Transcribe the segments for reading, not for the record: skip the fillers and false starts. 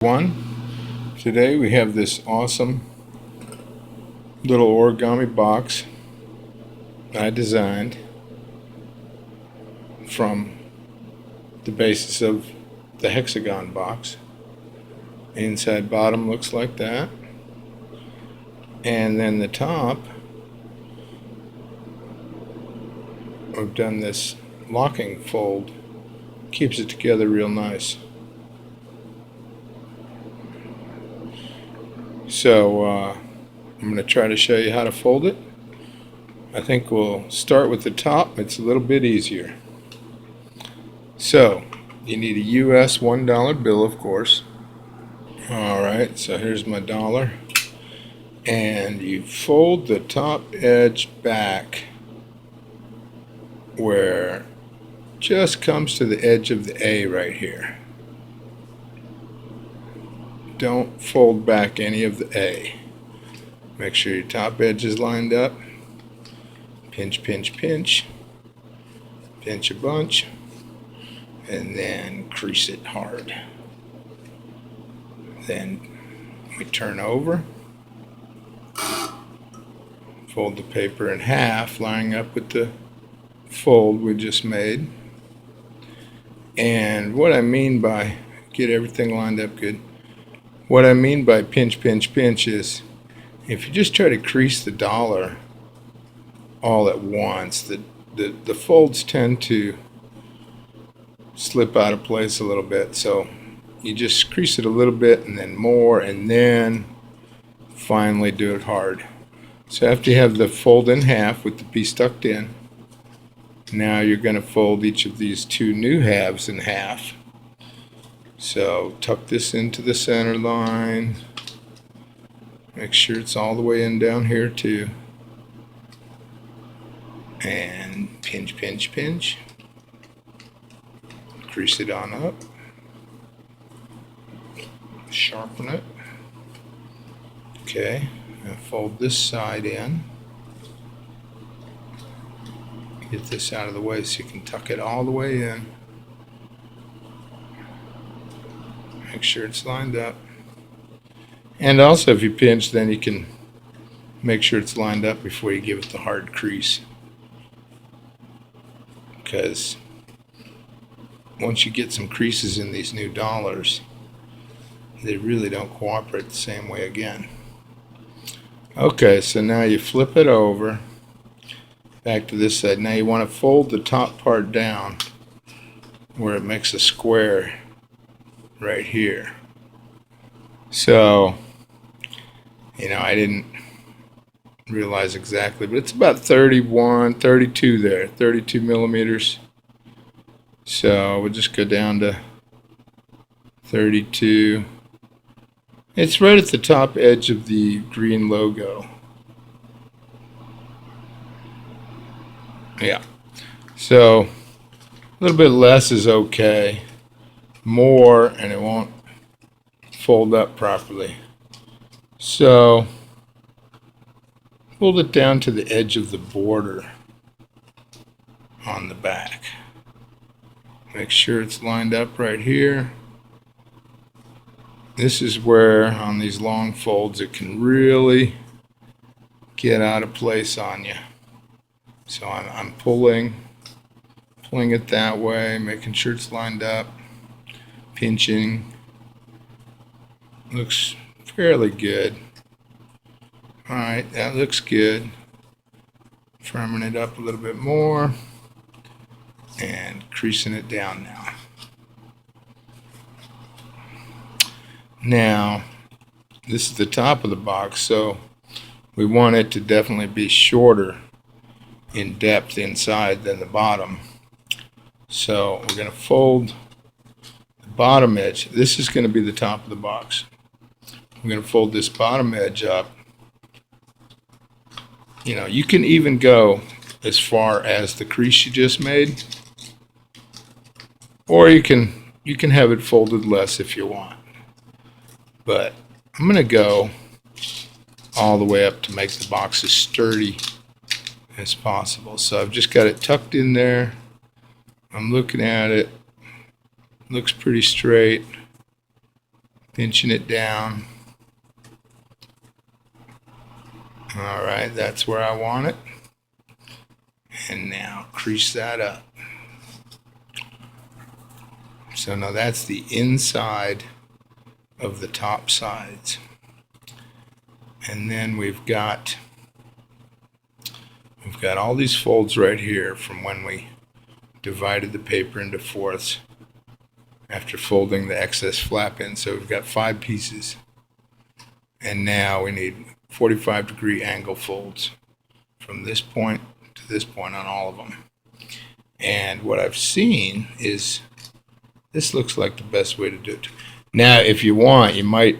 Today we have this awesome little origami box I designed from the basis of the hexagon box. Inside bottom looks like that, and then the top I've done this locking fold, keeps it together real nice. So I'm going to try to show you how to fold it. I think we'll start with the top. It's a little bit easier. So you need a US $1 bill, of course. Alright, so here's my dollar. And you fold the top edge back where it just comes to the edge of the A right here. Don't fold back any of the A. Make sure your top edge is lined up. Pinch, pinch, pinch. Pinch a bunch. And then crease it hard. Then we turn over. Fold the paper in half, lining up with the fold we just made. And what I mean by get everything lined up good. What I mean by pinch, pinch, pinch is if you just try to crease the dollar all at once, the folds tend to slip out of place a little bit. So you just crease it a little bit and then more, and then finally do it hard. So after you have the fold in half with the piece tucked in, now you're going to fold each of these two new halves in half. So tuck this into the center line. Make sure it's all the way in down here too. And pinch, pinch, pinch. Crease it on up. Sharpen it. Okay, now fold this side in. Get this out of the way so you can tuck it all the way in. Make sure it's lined up. And also if you pinch, then you can make sure it's lined up before you give it the hard crease. Because once you get some creases in these new dollars, they really don't cooperate the same way again. Okay, so now you flip it over back to this side. Now you want to fold the top part down where it makes a square right here. So, I didn't realize exactly, but it's about 31, 32 there, 32 millimeters. So we'll just go down to 32. It's right at the top edge of the green logo. Yeah. So a little bit less is okay. More and it won't fold up properly. So fold it down to the edge of the border on the back. Make sure it's lined up right here. This is where on these long folds it can really get out of place on you. So I'm pulling it that way, making sure it's lined up, pinching. Looks fairly good. Alright, that looks good. Firming it up a little bit more and creasing it down now. Now, this is the top of the box, so we want it to definitely be shorter in depth inside than the bottom. So we're going to fold the bottom edge. This is going to be the top of the box. We're going to fold this bottom edge up. You can even go as far as the crease you just made, or you can have it folded less if you want. But I'm going to go all the way up to make the box as sturdy as possible. So I've just got it tucked in there. I'm looking at it. Looks pretty straight. pinching it down. All right, that's where I want it. And now crease that up. So now that's the inside of the top sides. And then we've got all these folds right here from when we divided the paper into fourths after folding the excess flap in. So we've got 5 pieces. And now we need 45-degree angle folds from this point to this point on all of them. And what I've seen is this looks like the best way to do it. Now, if you want, you might,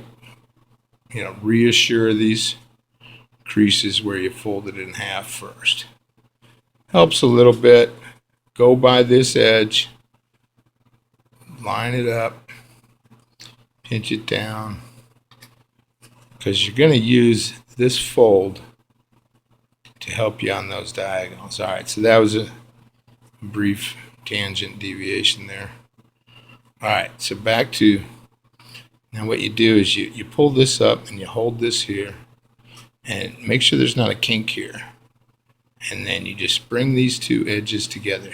reassure these creases where you fold it in half first. Helps a little bit. Go by this edge, line it up, pinch it down, because you're going to use this fold to help you on those diagonals. All right, so that was a brief tangent deviation there. All right, so back to, now what you do is you pull this up and you hold this here and make sure there's not a kink here. And then you just bring these 2 edges together.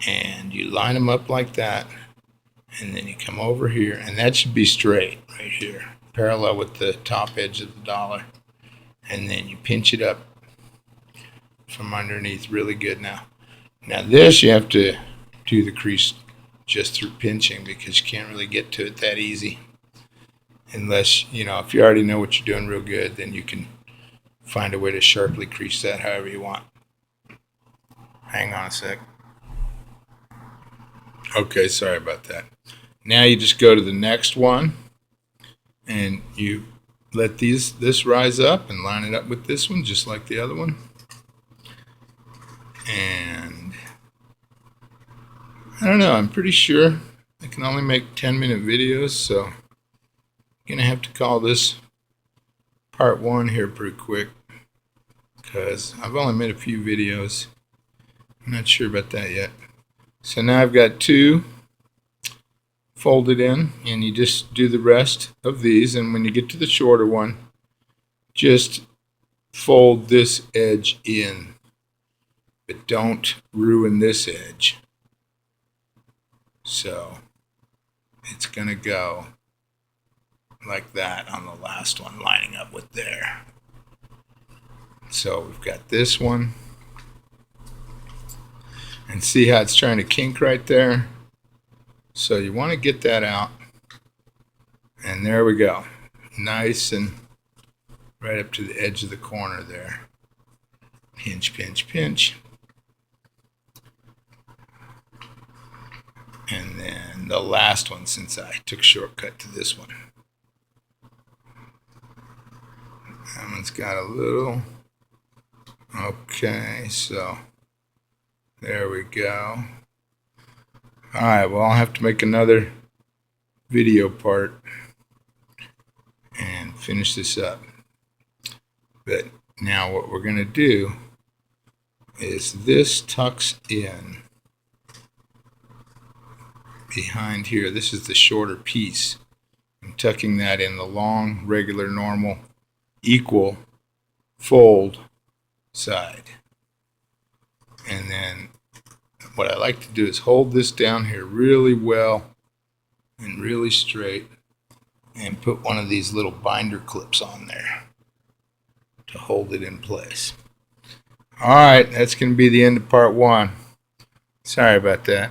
And you line them up like that. And then you come over here, and that should be straight right here, parallel with the top edge of the dollar. And then you pinch it up from underneath really good now. Now this you have to do the crease just through pinching because you can't really get to it that easy. Unless, if you already know what you're doing real good, then you can find a way to sharply crease that however you want. Hang on a sec. Okay, sorry about that. Now you just go to the next one and you let this rise up and line it up with this one just like the other one. And I don't know, I'm pretty sure I can only make 10-minute videos, so I'm gonna have to call this part 1 here pretty quick because I've only made a few videos. I'm not sure about that yet. So now I've got 2 folded in, and you just do the rest of these, and when you get to the shorter one, just fold this edge in, but don't ruin this edge. So it's gonna go like that on the last one, lining up with there. So we've got this one, and see how it's trying to kink right there? So you want to get that out, and there we go, nice and right up to the edge of the corner there. Pinch, pinch, pinch. And then the last one, since I took a shortcut to this one. That one's got a little, okay, so there we go. Alright, well, I'll have to make another video part and finish this up. But now what we're going to do is this tucks in behind here. This is the shorter piece. I'm tucking that in the long, regular, normal, equal fold side. And then what I like to do is hold this down here really well and really straight and put one of these little binder clips on there to hold it in place. Alright, that's going to be the end of part 1. Sorry about that.